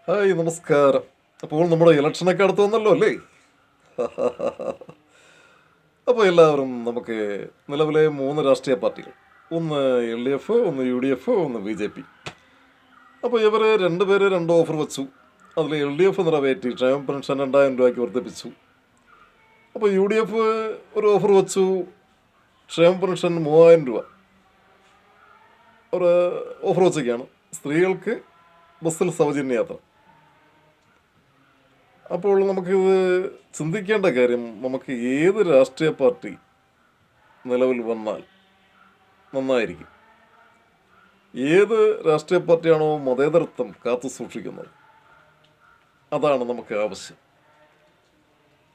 Hi, നമസ്കാരം. അപ്പോൾ നമ്മുടെ ഇലക്ഷനൊക്കെ അടുത്ത് വന്നല്ലോ അല്ലേ? അപ്പോൾ എല്ലാവരും നമുക്ക് നിലവിലെ 3 രാഷ്ട്രീയ പാർട്ടികൾ, ഒന്ന് LDF, ഒന്ന് UDF, ഒന്ന് BJP. അപ്പോൾ ഇവർ രണ്ടുപേര് 2 ഓഫർ വെച്ചു. അതിൽ LDF നിറവേറ്റി, ക്ഷേമ പെൻഷൻ 2000 രൂപയ്ക്ക് വർദ്ധിപ്പിച്ചു. അപ്പോൾ UDF ഒരു ഓഫർ വെച്ചു, ക്ഷേമ പെൻഷൻ 3000 രൂപ ഒരു ഓഫർ വെച്ചൊക്കെയാണ്. സ്ത്രീകൾക്ക് ബസ്സിൽ സൗജന്യ യാത്ര. അപ്പോൾ നമുക്കിത് ചിന്തിക്കേണ്ട കാര്യം, നമുക്ക് ഏത് രാഷ്ട്രീയ പാർട്ടി നിലവിൽ വന്നാൽ നന്നായിരിക്കും. ഏത് രാഷ്ട്രീയ പാർട്ടിയാണോ മതേതരത്വം കാത്തു സൂക്ഷിക്കുന്നത്, അതാണ് നമുക്ക് ആവശ്യം.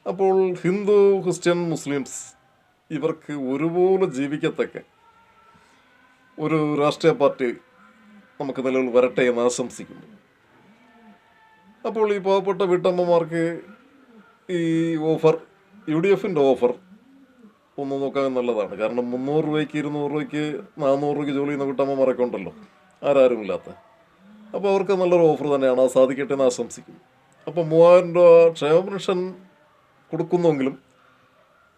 അപ്പോൾ ഹിന്ദു, ക്രിസ്ത്യൻ, മുസ്ലിംസ് ഇവർക്ക് ഒരുപോലെ ജീവിക്കത്തക്ക ഒരു രാഷ്ട്രീയ പാർട്ടി നമുക്ക് നിലവിൽ വരട്ടെ എന്ന് ആശംസിക്കുന്നു. അപ്പോൾ ഈ പാവപ്പെട്ട വീട്ടമ്മമാർക്ക് ഈ ഓഫർ, UDFൻ്റെ ഓഫർ ഒന്ന് നോക്കാൻ നല്ലതാണ്. കാരണം 300 രൂപയ്ക്ക്, 200 രൂപയ്ക്ക്, 400 രൂപയ്ക്ക് ജോലി ചെയ്യുന്ന വീട്ടമ്മമാരൊക്കെ ഉണ്ടല്ലോ, ആരാരുമില്ലാത്ത. അപ്പോൾ അവർക്ക് നല്ലൊരു ഓഫർ തന്നെയാണ്, അത് സാധിക്കട്ടെ എന്ന് ആശംസിക്കുന്നു. അപ്പോൾ 3000 രൂപ ക്ഷേമ പെൻഷൻ കൊടുക്കുന്നെങ്കിലും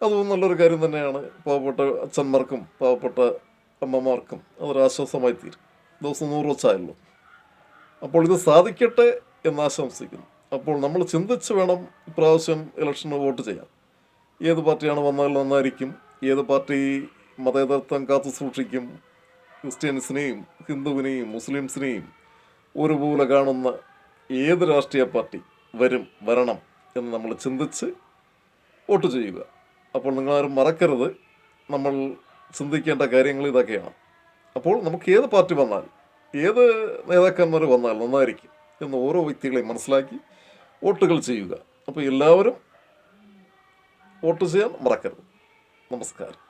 അതും നല്ലൊരു കാര്യം തന്നെയാണ്. പാവപ്പെട്ട അച്ഛന്മാർക്കും പാവപ്പെട്ട അമ്മമാർക്കും അതൊരാശ്വാസമായി തീരും. ദിവസം 100 വെച്ചായല്ലോ. അപ്പോൾ ഇത് സാധിക്കട്ടെ എന്നാശംസിക്കുന്നു. അപ്പോൾ നമ്മൾ ചിന്തിച്ച് വേണം ഇപ്രാവശ്യം ഇലക്ഷന് വോട്ട് ചെയ്യാൻ. ഏത് പാർട്ടിയാണ് വന്നാൽ നന്നായിരിക്കും, ഏത് പാർട്ടി മതേതരത്വം കാത്തു സൂക്ഷിക്കും, ക്രിസ്ത്യൻസിനെയും ഹിന്ദുവിനെയും മുസ്ലിംസിനെയും ഒരുപോലെ കാണുന്ന ഏത് രാഷ്ട്രീയ പാർട്ടി വരണം എന്ന് നമ്മൾ ചിന്തിച്ച് വോട്ട് ചെയ്യുക. അപ്പോൾ നിങ്ങളാരും മറക്കരുത്, നമ്മൾ ചിന്തിക്കേണ്ട കാര്യങ്ങൾ ഇതൊക്കെയാണ്. അപ്പോൾ നമുക്ക് ഏത് പാർട്ടി വന്നാൽ, ഏത് നേതാക്കന്മാർ വന്നാൽ നന്നായിരിക്കും എന്ന് ഓരോ വ്യക്തികളെയും മനസ്സിലാക്കി വോട്ടുകൾ ചെയ്യുക. അപ്പോൾ എല്ലാവരും വോട്ട് ചെയ്യാൻ മറക്കരുത്. നമസ്കാരം.